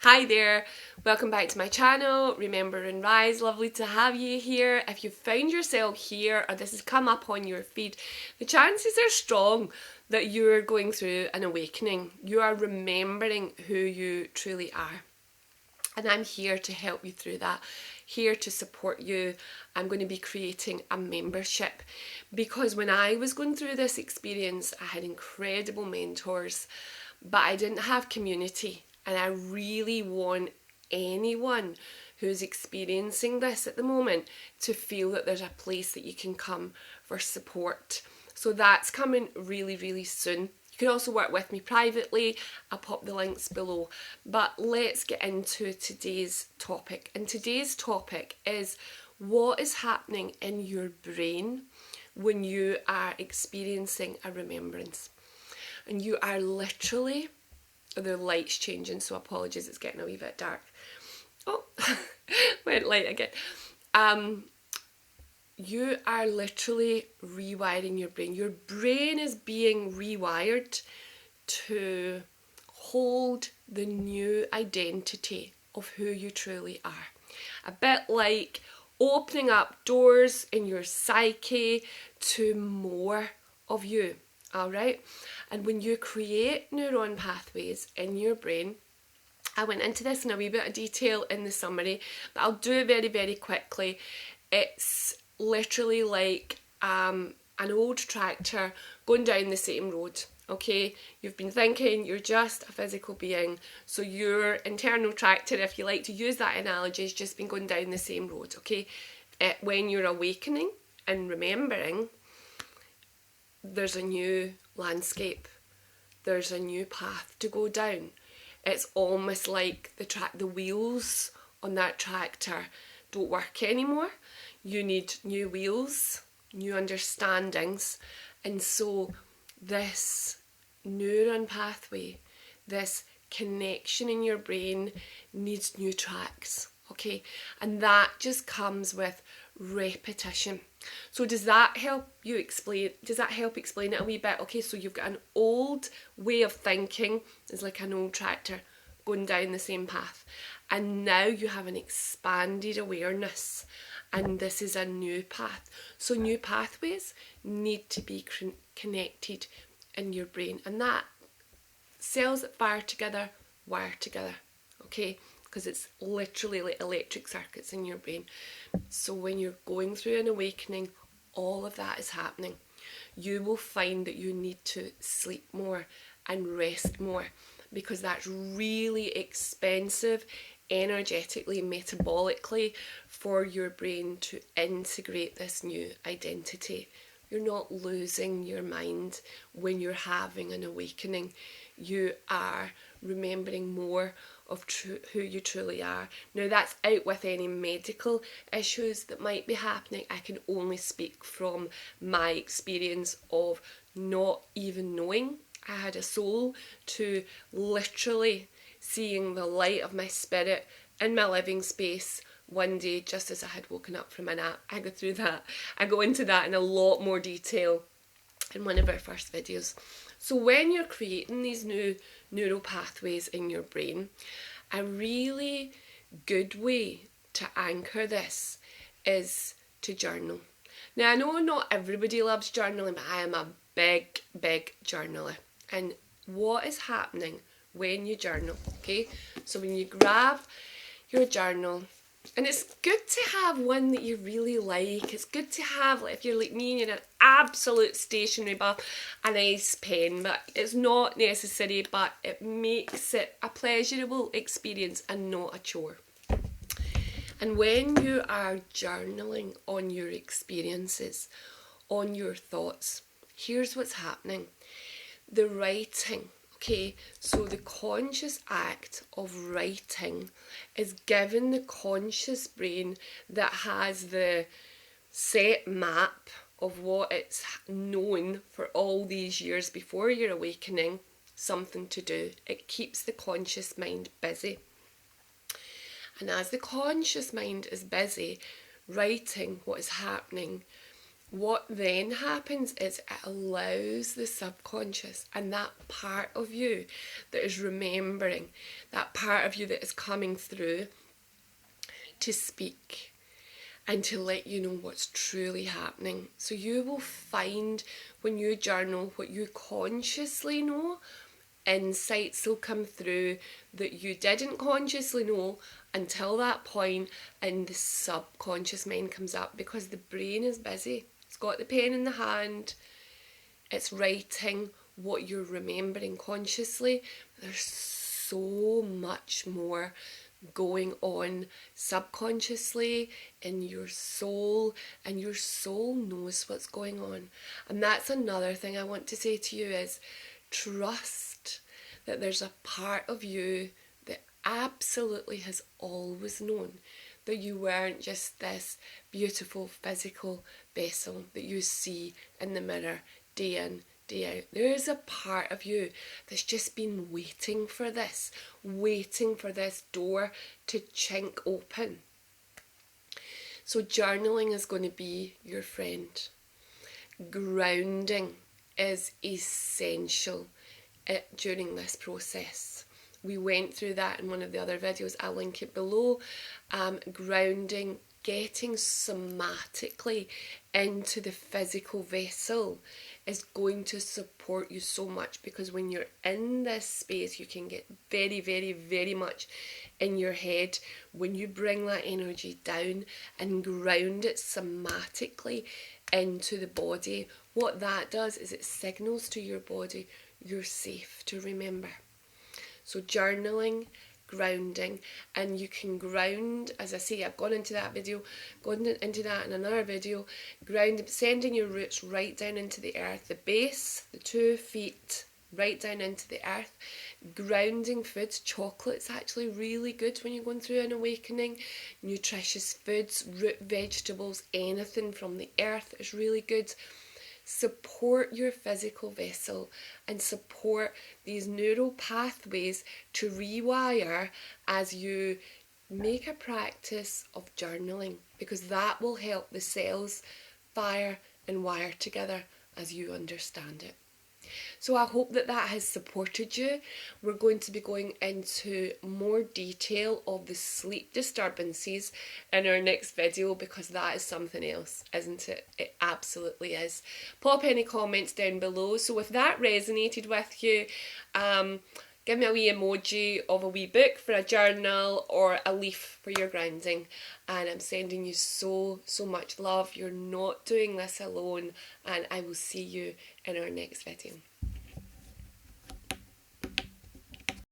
Hi there, welcome back to my channel, Remember and Rise, lovely to have you here. If you've found yourself here or this has come up on your feed, the chances are strong that you're going through an awakening. You are remembering who you truly are. And I'm here to help you through that, here to support you. I'm going to be creating a membership because when I was going through this experience, I had incredible mentors, but I didn't have community. And I really want anyone who's experiencing this at the moment to feel that there's a place that you can come for support. So that's coming really, really soon. You can also work with me privately. I'll pop the links below. But let's get into today's topic. And today's topic is what is happening in your brain when you are experiencing a remembrance. And you are literally... the light's changing, so apologies, it's getting a wee bit dark. Oh, went light again. You are literally rewiring your brain. Your brain is being rewired to hold the new identity of who you truly are. A bit like opening up doors in your psyche to more of you. Alright, and when you create neuron pathways in your brain, I went into this in a wee bit of detail in the summary, but I'll do it very, very quickly. It's literally like an old tractor going down the same road. Okay, you've been thinking you're just a physical being, so your internal tractor, if you like to use that analogy, has just been going down the same road. Okay, when you're awakening and remembering, there's a new landscape, there's a new path to go down. It's almost like the wheels on that tractor don't work anymore. You need new wheels, new understandings, and so this neuron pathway, this connection in your brain needs new tracks, okay? And that just comes with repetition. So does that help you explain? Does that help explain it a wee bit? Okay, so you've got an old way of thinking, it's like an old tractor going down the same path, and now you have an expanded awareness, and this is a new path. So new pathways need to be connected in your brain, and that cells that fire together wire together, okay? Because it's literally like electric circuits in your brain. So when you're going through an awakening, all of that is happening. You will find that you need to sleep more and rest more because that's really expensive energetically, metabolically for your brain to integrate this new identity. You're not losing your mind when you're having an awakening. You are remembering more of who you truly are. Now that's out with any medical issues that might be happening. I can only speak from my experience of not even knowing I had a soul to literally seeing the light of my spirit in my living space one day just as I had woken up from a nap. I go through that. I go into that in a lot more detail in one of our first videos. So when you're creating these new neural pathways in your brain, a really good way to anchor this is to journal. Now I know not everybody loves journaling, but I am a big, big journaler. And what is happening when you journal, okay? So when you grab your journal, and it's good to have one that you really like. It's good to have, like, if you're like me and you're an absolute stationery buff, a nice pen, but it's not necessary, but it makes it a pleasurable experience and not a chore. And when you are journaling on your experiences, on your thoughts, here's what's happening. The writing, okay, so the conscious act of writing is giving the conscious brain that has the set map of what it's known for all these years before your awakening something to do. It keeps the conscious mind busy. And as the conscious mind is busy writing what is happening, what then happens is it allows the subconscious and that part of you that is remembering, that part of you that is coming through, to speak and to let you know what's truly happening. So you will find when you journal what you consciously know, insights will come through that you didn't consciously know until that point, and the subconscious mind comes up because the brain is busy. It's got the pen in the hand, it's writing what you're remembering consciously. There's so much more going on subconsciously in your soul, and your soul knows what's going on. And that's another thing I want to say to you is trust that there's a part of you that absolutely has always known that you weren't just this beautiful physical vessel that you see in the mirror day in, day out. There is a part of you that's just been waiting for this door to chink open. So journaling is going to be your friend. Grounding is essential during this process. We went through that in one of the other videos. I'll link it below. Grounding, getting somatically into the physical vessel is going to support you so much, because when you're in this space you can get very, very, very much in your head. When you bring that energy down and ground it somatically into the body, what that does is it signals to your body you're safe to remember. So journaling, grounding, and you can ground, as I say, I've gone into that video, gone into that in another video, sending your roots right down into the earth, the base, the 2 feet, right down into the earth. Grounding foods, chocolate's actually really good when you're going through an awakening. Nutritious foods, root vegetables, anything from the earth is really good. Support your physical vessel and support these neural pathways to rewire as you make a practice of journaling, because that will help the cells fire and wire together as you understand it. So I hope that has supported you. We're going to be going into more detail of the sleep disturbances in our next video, because that is something else, isn't it? It absolutely is. Pop any comments down below. So if that resonated with you, give me a wee emoji of a wee book for a journal or a leaf for your grounding. And I'm sending you so, so much love. You're not doing this alone, and I will see you in our next video.